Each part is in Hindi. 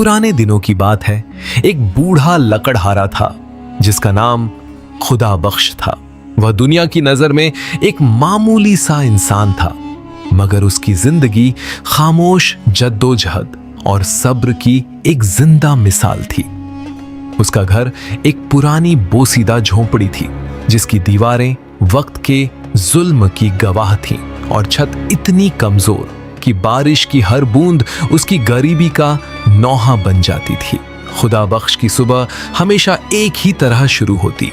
पुराने दिनों की बात है। एक बूढ़ा लकड़हारा था जिसका नाम खुदा बख्श था। वह दुनिया की नजर में एक मामूली सा इंसान था, मगर उसकी जिंदगी खामोश जद्दोजहद और सब्र की एक जिंदा मिसाल थी। उसका घर एक पुरानी बोसीदा झोंपड़ी थी जिसकी दीवारें वक्त के जुल्म की गवाह थीं और छत इतनी कमजोर कि बारिश की हर बूंद उसकी गरीबी का नौहा बन जाती थी। खुदा बख्श की सुबह हमेशा एक ही तरह शुरू होती।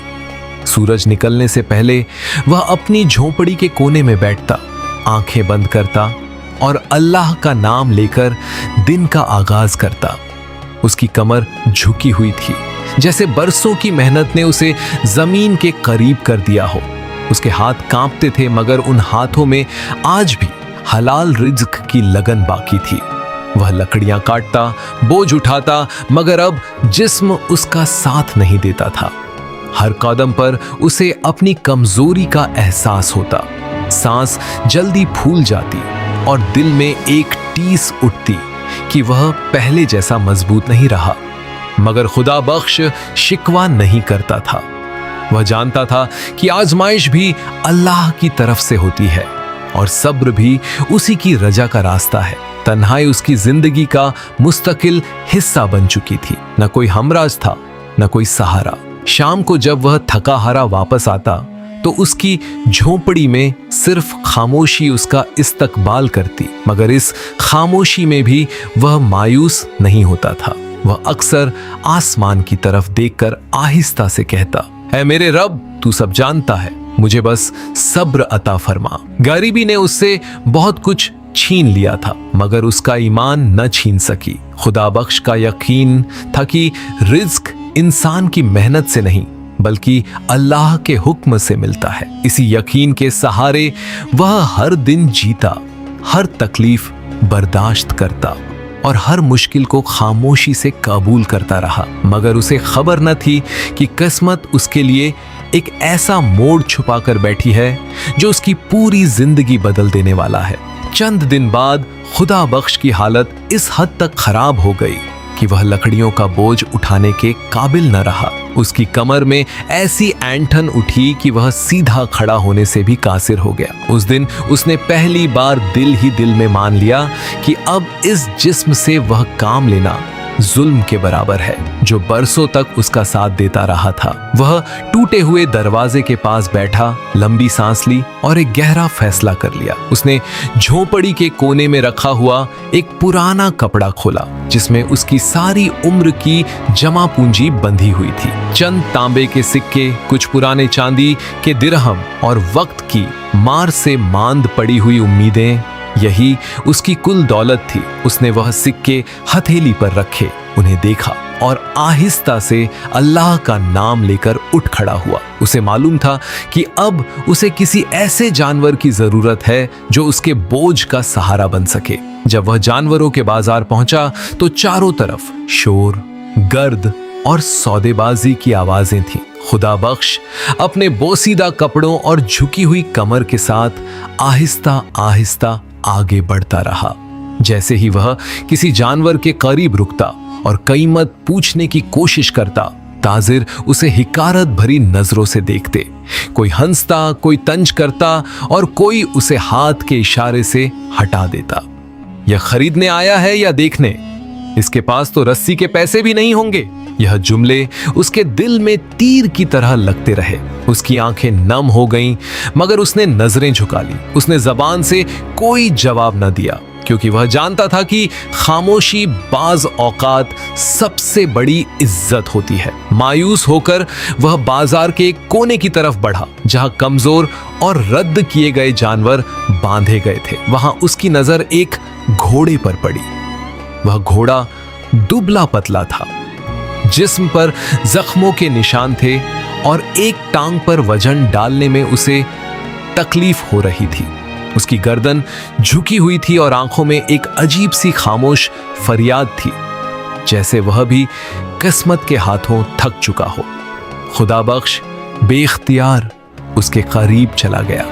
सूरज निकलने से पहले वह अपनी झोंपड़ी के कोने में बैठता, आंखें बंद करता और अल्लाह का नाम लेकर दिन का आगाज करता। उसकी कमर झुकी हुई थी, जैसे बरसों की मेहनत ने उसे जमीन के करीब कर दिया हो। उसके हाथ कांपते थे, मगर उन हाथों में आज भी हलाल रिज्क की लगन बाकी थी। वह लकड़ियां काटता, बोझ उठाता, मगर अब जिस्म उसका साथ नहीं देता था। हर कदम पर उसे अपनी कमजोरी का एहसास होता। सांस जल्दी फूल जाती और दिल में एक टीस उठती कि वह पहले जैसा मजबूत नहीं रहा। मगर खुदा बख्श शिकवा नहीं करता था। वह जानता था कि आजमाइश भी अल्लाह की तरफ से होती है और सब्र भी उसी की रजा का रास्ता है। तन्हाई उसकी जिंदगी का मुस्तकिल हिस्सा बन चुकी थी। न कोई हमराज था, न कोई सहारा। शाम को जब वह थका हारा वापस आता तो उसकी झोंपड़ी में सिर्फ खामोशी उसका इस्तकबाल करती। मगर इस खामोशी में भी वह मायूस नहीं होता था। वह अक्सर आसमान की तरफ देखकर आहिस्ता से कहता, ऐ मेरे रब, तू सब जानता है, मुझे बस सब्र अता फरमा। गरीबी ने उससे बहुत कुछ छीन लिया था, मगर उसका ईमान न छीन सकी। खुदा बख्श का यकीन था कि रिज्क इंसान की मेहनत से नहीं बल्कि अल्लाह के हुक्म से मिलता है। इसी यकीन के सहारे वह हर दिन जीता, हर तकलीफ बर्दाश्त करता और हर मुश्किल को खामोशी से कबूल करता रहा। मगर उसे खबर न थी कि किस्मत उसके लिए एक ऐसा मोड़ छुपा कर बैठी है जो उसकी पूरी जिंदगी बदल देने वाला है। चंद दिन बाद खुदा बख्श की हालत इस हद तक खराब हो गई कि वह लकड़ियों का बोझ उठाने के काबिल न रहा। उसकी कमर में ऐसी ऐंठन उठी कि वह सीधा खड़ा होने से भी कासिर हो गया। उस दिन उसने पहली बार दिल ही दिल में मान लिया कि अब इस जिस्म से वह काम लेना जुल्म के बराबर है, जो बरसों तक उसका साथ देता रहा था। वह टूटे हुए दरवाजे के पास बैठा, लंबी सांस ली और एक गहरा फैसला कर लिया। उसने झोंपड़ी के कोने में रखा हुआ एक पुराना कपड़ा खोला जिसमें उसकी सारी उम्र की जमा पूंजी बंधी हुई थी। चंद तांबे के सिक्के, कुछ पुराने चांदी के दिरहम और वक्त की मार से मांद पड़ी हुई उम्मीदें, यही उसकी कुल दौलत थी। उसने वह सिक्के हथेली पर रखे, उन्हें देखा और आहिस्ता से अल्लाह का नाम लेकर उठ खड़ा हुआ। उसे मालूम था कि अब उसे किसी ऐसे जानवर की जरूरत है जो उसके बोझ का सहारा बन सके। जब वह जानवरों के बाजार पहुंचा तो चारों तरफ शोर, गर्द और सौदेबाजी की आवाजें थीं। खुदा बख्श अपने बोसीदा कपड़ों और झुकी हुई कमर के साथ आहिस्ता आहिस्ता आगे बढ़ता रहा। जैसे ही वह किसी जानवर के करीब रुकता और कीमत पूछने की कोशिश करता, ताजिर उसे हिकारत भरी नजरों से देखते। कोई हंसता, कोई तंज करता और कोई उसे हाथ के इशारे से हटा देता। यह खरीदने आया है या देखने? इसके पास तो रस्सी के पैसे भी नहीं होंगे। यह जुमले उसके दिल में तीर की तरह लगते रहे। उसकी आंखें नम हो गईं, मगर उसने नजरें झुका ली। उसने जबान से कोई जवाब न दिया, क्योंकि वह जानता था कि खामोशी बाज औकात सबसे बड़ी इज्जत होती है। मायूस होकर वह बाजार के एक कोने की तरफ बढ़ा, जहां कमजोर और रद्द किए गए जानवर बांधे गए थे। वहां उसकी नजर एक घोड़े पर पड़ी। वह घोड़ा दुबला पतला था, जिस्म पर जख्मों के निशान थे और एक टांग पर वजन डालने में उसे तकलीफ हो रही थी। उसकी गर्दन झुकी हुई थी और आंखों में एक अजीब सी खामोश फरियाद थी, जैसे वह भी किस्मत के हाथों थक चुका हो। खुदा बख्श बेख्तियार उसके करीब चला गया।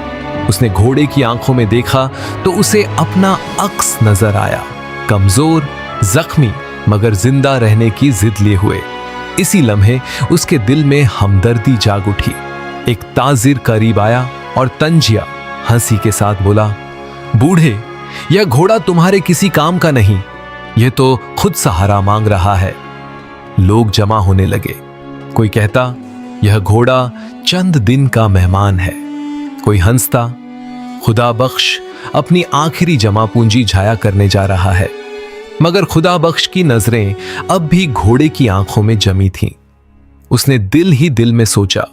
उसने घोड़े की आंखों में देखा तो उसे अपना अक्स नजर आया, कमजोर, जख्मी मगर जिंदा रहने की जिद लिए हुए। इसी लम्हे उसके दिल में हमदर्दी जाग उठी। एक ताजिर करीब आया और तंजिया हंसी के साथ बोला, बूढ़े, यह घोड़ा तुम्हारे किसी काम का नहीं, यह तो खुद सहारा मांग रहा है। लोग जमा होने लगे। कोई कहता, यह घोड़ा चंद दिन का मेहमान है। कोई हंसता, खुदा बख्श अपनी आखिरी जमा पूंजी झाया करने जा रहा है। मगर खुदा बख्श की नजरें अब भी घोड़े की आंखों में जमी थीं। उसने दिल ही दिल में सोचा,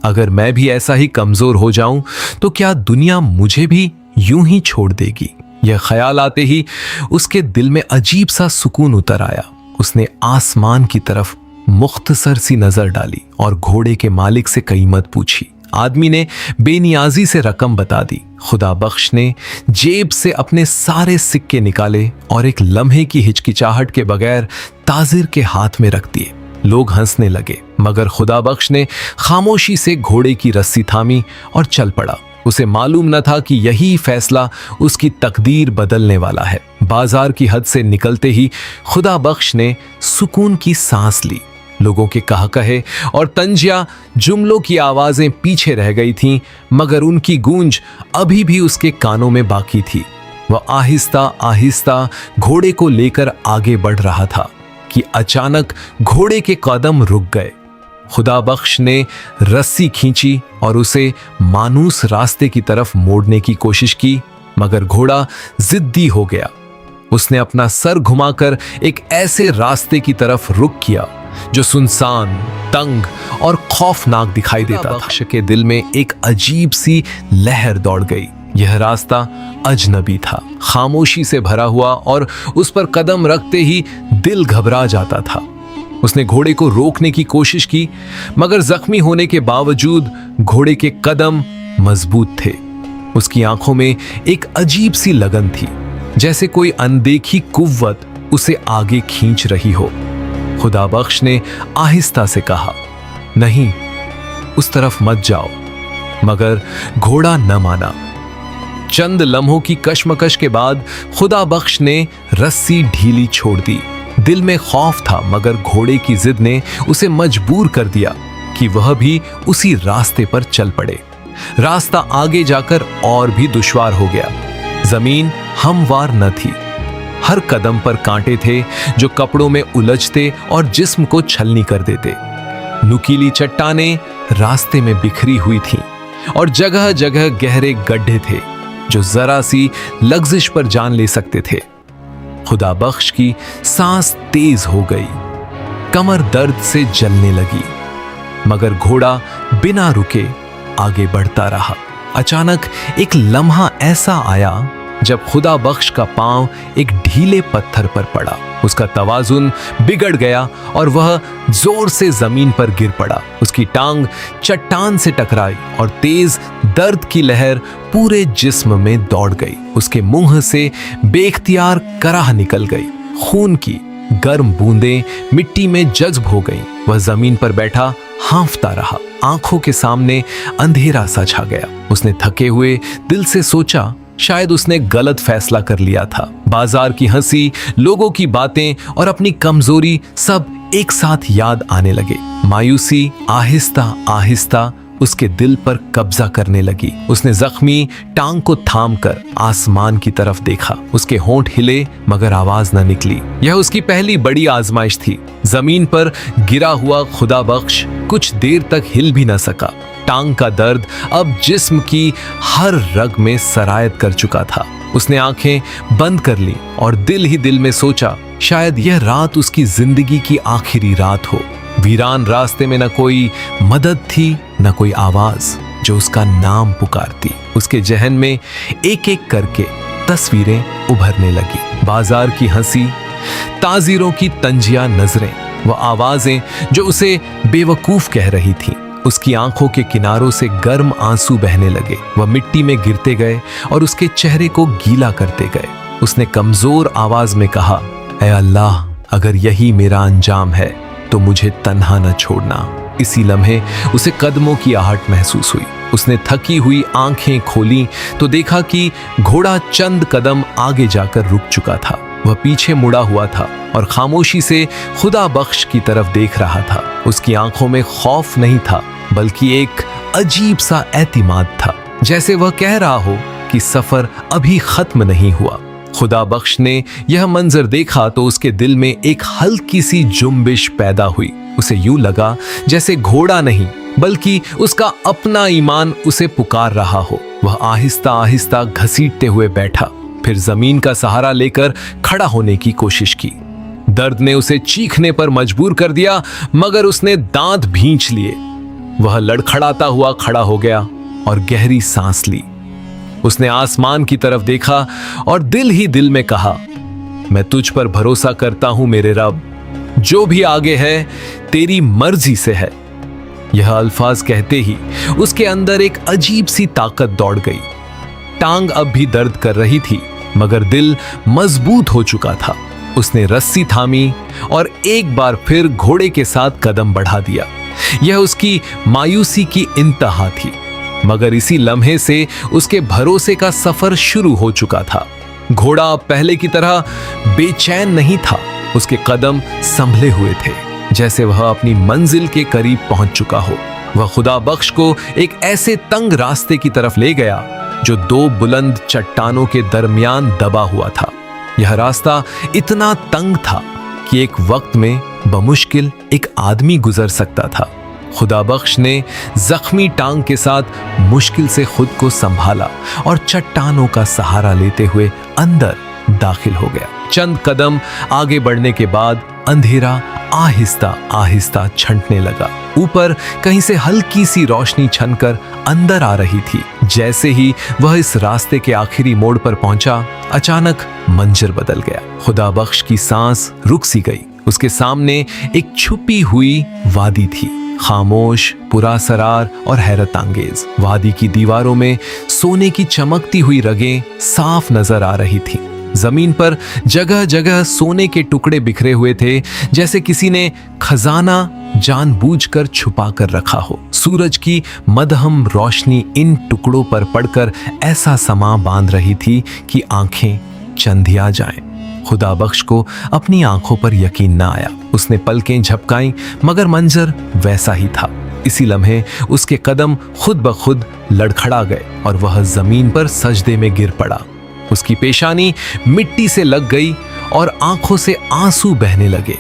अगर मैं भी ऐसा ही कमजोर हो जाऊं तो क्या दुनिया मुझे भी यूं ही छोड़ देगी। यह ख्याल आते ही उसके दिल में अजीब सा सुकून उतर आया। उसने आसमान की तरफ मुख्तसर सी नजर डाली और घोड़े के मालिक से कीमत पूछी। आदमी ने बेनियाजी से रकम बता दी। खुदा बख्श ने जेब से अपने सारे सिक्के निकाले और एक लम्हे की हिचकिचाहट के बगैर ताजिर के हाथ में रख दिए। लोग हंसने लगे, मगर खुदा बख्श ने खामोशी से घोड़े की रस्सी थामी और चल पड़ा। उसे मालूम न था कि यही फैसला उसकी तकदीर बदलने वाला है। बाजार की हद से निकलते ही खुदा बख्श ने सुकून की सांस ली। लोगों के कहे और तंजिया जुमलों की आवाजें पीछे रह गई थीं, मगर उनकी गूंज अभी भी उसके कानों में बाकी थी। वह आहिस्ता आहिस्ता घोड़े को लेकर आगे बढ़ रहा था कि अचानक घोड़े के कदम रुक गए। खुदा बख्श ने रस्सी खींची और उसे मानूस रास्ते की तरफ मोड़ने की कोशिश की, मगर घोड़ा जिद्दी हो गया। उसने अपना सर घुमाकर एक ऐसे रास्ते की तरफ रुख किया जो सुनसान, तंग और खौफनाक दिखाई देता था। बख्श के दिल में एक अजीब सी लहर दौड़ गई। यह रास्ता अजनबी था, खामोशी से भरा हुआ, और उस पर कदम रखते ही दिल घबरा जाता था। उसने घोड़े को रोकने की कोशिश की, मगर जख्मी होने के बावजूद घोड़े के कदम मजबूत थे। उसकी आंखों में एक अजीब सी लगन थी, जैसे कोई अनदेखी कुव्वत उसे आगे खींच रही हो। खुदा बख्श ने आहिस्ता से कहा, नहीं, उस तरफ मत जाओ। मगर घोड़ा न माना। चंद लम्हों की कशमकश के बाद खुदा बख्श ने रस्सी ढीली छोड़ दी। दिल में खौफ था, मगर घोड़े की जिद ने उसे मजबूर कर दिया कि वह भी उसी रास्ते पर चल पड़े। रास्ता आगे जाकर और भी दुश्वार हो गया। जमीन हमवार न थी। हर कदम पर कांटे थे जो कपड़ों में उलझते और जिस्म को छलनी कर देते। नुकीली चट्टानें रास्ते में बिखरी हुई थीं और जगह जगह गहरे गड्ढे थे जो जरा सी लग्जिश पर जान ले सकते थे। खुदा बख्श की सांस तेज हो गई, कमर दर्द से जलने लगी, मगर घोड़ा बिना रुके आगे बढ़ता रहा। अचानक एक लम्हा ऐसा आया जब खुदा बख्श का पांव एक ढीले पत्थर पर पड़ा। उसका तवाजुन बिगड़ गया और वह जोर से जमीन पर गिर पड़ा। उसकी टांग चट्टान से टकराई और तेज दर्द की लहर पूरे जिस्म में दौड़ गई। उसके मुंह से बेख्तियार कराह निकल गई। खून की गर्म बूंदें मिट्टी में जज्ब हो गईं। वह जमीन पर बैठा हांफता रहा। आंखों के सामने अंधेरा सा छा गया। उसने थके हुए दिल से सोचा, शायद उसने गलत फैसला कर लिया था। बाजार की हंसी, लोगों की बातें और अपनी कमजोरी सब एक साथ याद आने लगे। मायूसी आहिस्ता आहिस्ता उसके दिल पर कब्जा करने लगी। उसने जख्मी टांग को थामकर आसमान की तरफ देखा। उसके होंठ हिले, मगर आवाज न निकली। यह उसकी पहली बड़ी आजमाइश थी। जमीन पर गिरा हुआ खुदा बख्श कुछ देर तक हिल भी न सका। टांग का दर्द अब जिस्म की हर रग में सरायत कर चुका था। उसने आंखें बंद कर ली और दिल ही दिल में सोचा, शायद यह रात उसकी जिंदगी की आखिरी रात हो। वीरान रास्ते में न कोई मदद थी, न कोई आवाज जो उसका नाम पुकारती। उसके जहन में एक एक करके तस्वीरें उभरने लगी। बाजार की हंसी, ताजिरों की तंजिया नजरें, वह आवाजें जो उसे बेवकूफ कह रही थीं। उसकी आंखों के किनारों से गर्म आंसू बहने लगे। वह मिट्टी में गिरते गए और उसके चेहरे को गीला करते गए। उसने कमजोर आवाज में कहा, ऐ अल्लाह, अगर यही मेरा अंजाम है तो मुझे तन्हा न छोड़ना। इसी लम्हे उसे कदमों की आहट महसूस हुई। उसने थकी हुई आंखें खोली तो देखा कि घोड़ा चंद कदम आगे जाकर रुक चुका था। वह पीछे मुड़ा हुआ था और खामोशी से खुदा बख्श की तरफ देख रहा था। उसकी आंखों में खौफ नहीं था, बल्कि एक अजीब सा एतिमाद था, जैसे वह कह रहा हो कि सफर अभी खत्म नहीं हुआ। खुदा बख्श ने यह मंजर देखा तो उसके दिल में एक हल्की सी जुम्बिश पैदा हुई। उसे यूं लगा जैसे घोड़ा नहीं, बल्कि उसका अपना ईमान उसे पुकार रहा हो। वह आहिस्ता आहिस्ता घसीटते हुए बैठा, फिर जमीन का सहारा लेकर खड़ा होने की कोशिश की। दर्द ने उसे चीखने पर मजबूर कर दिया, मगर उसने दांत भींच लिए। वह लड़खड़ाता हुआ खड़ा हो गया और गहरी सांस ली। उसने आसमान की तरफ देखा और दिल ही दिल में कहा, मैं तुझ पर भरोसा करता हूं मेरे रब, जो भी आगे है तेरी मर्जी से है। यह अल्फाज कहते ही उसके अंदर एक अजीब सी ताकत दौड़ गई। टांग अब भी दर्द कर रही थी, मगर दिल मजबूत हो चुका था। उसने रस्सी थामी और एक बार फिर घोड़े के साथ कदम बढ़ा दिया। यह उसकी मायूसी की इंतहा थी, मगर इसी लम्हे से उसके भरोसे का सफर शुरू हो चुका था। घोड़ा पहले की तरह बेचैन नहीं था, उसके कदम संभले हुए थे, जैसे वह अपनी मंजिल के करीब पहुंच चुका हो। वह खुदा बख्श को एक ऐसे तंग रास्ते की तरफ ले गया जो दो बुलंद चट्टानों के दरमियान दबा हुआ था। यह रास्ता इतना तंग था कि एक वक्त में बमुश्किल एक आदमी गुजर सकता था। खुदा बख्श ने जख्मी टांग के साथ मुश्किल से खुद को संभाला और चट्टानों का सहारा लेते हुए अंदर दाखिल हो गया। चंद कदम आगे बढ़ने के बाद अंधेरा आहिस्ता आहिस्ता छंटने लगा। ऊपर कहीं से हल्की सी रोशनी छनकर अंदर आ रही थी। जैसे ही वह इस रास्ते के आखिरी मोड़ पर पहुंचा, अचानक मंजर बदल गया। खुदा बख्श की सांस रुक सी गई। उसके सामने एक छुपी हुई वादी थी, खामोश, पुरासरार और हैरत अंगेज। वादी की दीवारों में सोने की चमकती हुई रगें साफ नजर आ रही थी। जमीन पर जगह जगह सोने के टुकड़े बिखरे हुए थे, जैसे किसी ने खजाना जानबूझकर छुपा कर रखा हो। सूरज की मदहम रोशनी इन टुकड़ों पर पड़कर ऐसा समा बांध रही थी कि आंखें चंधिया जाएं। खुदा बख्श को अपनी आंखों पर यकीन न आया। उसने पलकें झपकाईं, मगर मंजर वैसा ही था। इसी लम्हे उसके कदम खुद ब खुद लड़खड़ा गए और वह जमीन पर सजदे में गिर पड़ा। उसकी पेशानी मिट्टी से लग गई और आंखों से आंसू बहने लगे,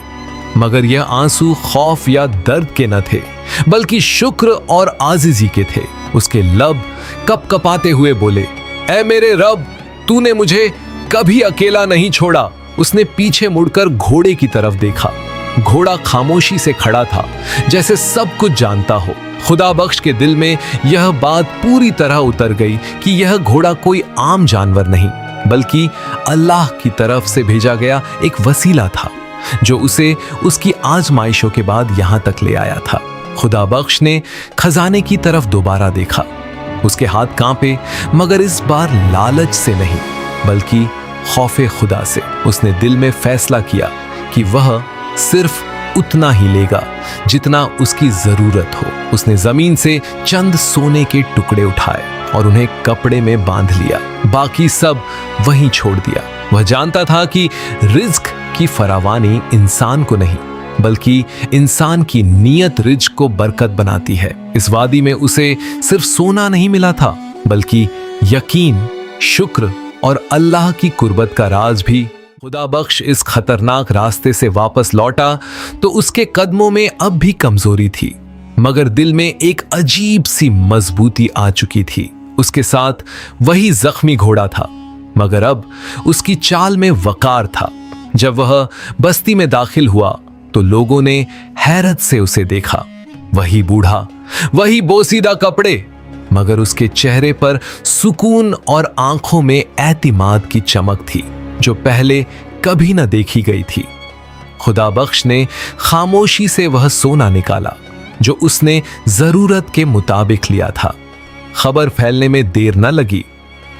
मगर यह आंसू खौफ या दर्द के न थे, बल्कि शुक्र और आजिजी के थे। उसके लब कपकपाते हुए बोले, ऐ मेरे रब, तूने मुझे कभी अकेला नहीं छोड़ा। उसने पीछे मुड़कर घोड़े की तरफ देखा। घोड़ा खामोशी से खड़ा था, जैसे सब कुछ जानता हो। खुदा बख्श के दिल में यह बात पूरी तरह उतर गई कि यह घोड़ा कोई आम जानवर नहीं, बल्कि अल्लाह की तरफ से भेजा गया एक वसीला था, जो उसे उसकी आजमाइशों के बाद यहां तक ले आया था। खुदा बख्श ने खजाने की तरफ दोबारा देखा। उसके हाथ कांपे, मगर इस बार लालच से नहीं, बल्कि खौफे खुदा से। उसने दिल में फैसला किया कि वह सिर्फ उतना ही लेगा जितना उसकी जरूरत हो। उसने जमीन से चंद सोने के टुकड़े उठाए और उन्हें कपड़े में बांध लिया। बाकी सब वहीं छोड़ दिया। वह जानता था कि रिज्क की फरावानी इंसान को नहीं, बल्कि इंसान की नीयत रिज्क को बरकत बनाती है। इस वादी में उसे सिर्फ सोना नहीं मिला था, बल्कि यकीन, शुक्र और अल्लाह की कुर्बत का राज भी। खुदा बख्श इस खतरनाक रास्ते से वापस लौटा तो उसके कदमों में अब भी कमजोरी थी, मगर दिल में एक अजीब सी मजबूती आ चुकी थी। उसके साथ वही जख्मी घोड़ा था, मगर अब उसकी चाल में वकार था। जब वह बस्ती में दाखिल हुआ तो लोगों ने हैरत से उसे देखा। वही बूढ़ा, वही बोसीदा कपड़े, मगर उसके चेहरे पर सुकून और आंखों में एतिमाद की चमक थी, जो पहले कभी न देखी गई थी। खुदा बख्श ने खामोशी से वह सोना निकाला जो उसने जरूरत के मुताबिक लिया था। खबर फैलने में देर न लगी।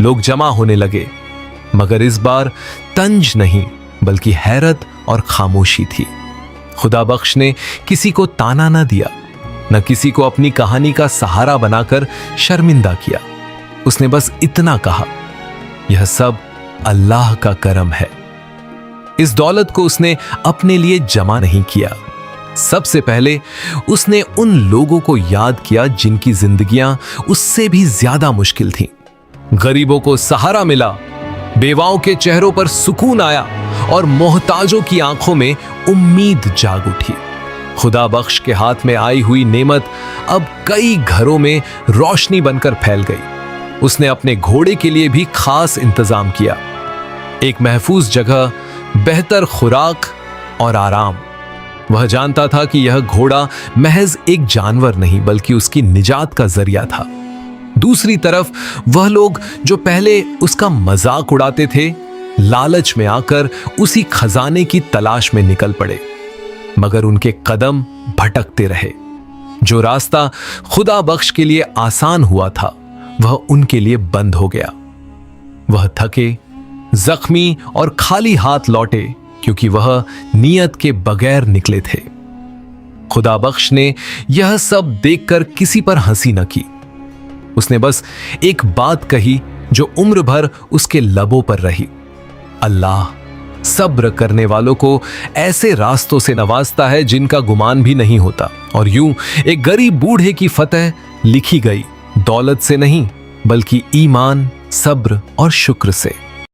लोग जमा होने लगे, मगर इस बार तंज नहीं, बल्कि हैरत और खामोशी थी। खुदा बख्श ने किसी को ताना न दिया, न किसी को अपनी कहानी का सहारा बनाकर शर्मिंदा किया। उसने बस इतना कहा, यह सब अल्लाह का करम है। इस दौलत को उसने अपने लिए जमा नहीं किया। सबसे पहले उसने उन लोगों को याद किया जिनकी जिंदगियां उससे भी ज्यादा मुश्किल थीं। गरीबों को सहारा मिला, बेवाओं के चेहरों पर सुकून आया और मोहताजों की आंखों में उम्मीद जाग उठी। खुदा बख्श के हाथ में आई हुई नेमत अब कई घरों में रोशनी बनकर फैल गई। उसने अपने घोड़े के लिए भी खास इंतजाम किया, एक महफूज जगह, बेहतर खुराक और आराम। वह जानता था कि यह घोड़ा महज एक जानवर नहीं बल्कि उसकी निजात का जरिया था। दूसरी तरफ वह लोग जो पहले उसका मजाक उड़ाते थे, लालच में आकर उसी खजाने की तलाश में निकल पड़े, मगर उनके कदम भटकते रहे। जो रास्ता खुदा बख्श के लिए आसान हुआ था वह उनके लिए बंद हो गया। वह थके, जख्मी और खाली हाथ लौटे क्योंकि वह नियत के बगैर निकले थे। खुदा बख्श ने यह सब देखकर किसी पर हंसी न की। उसने बस एक बात कही जो उम्र भर उसके लबों पर रही, अल्लाह सब्र करने वालों को ऐसे रास्तों से नवाजता है जिनका गुमान भी नहीं होता। और यूं एक गरीब बूढ़े की फतह लिखी गई, दौलत से नहीं बल्कि ईमान, सब्र और शुक्र से।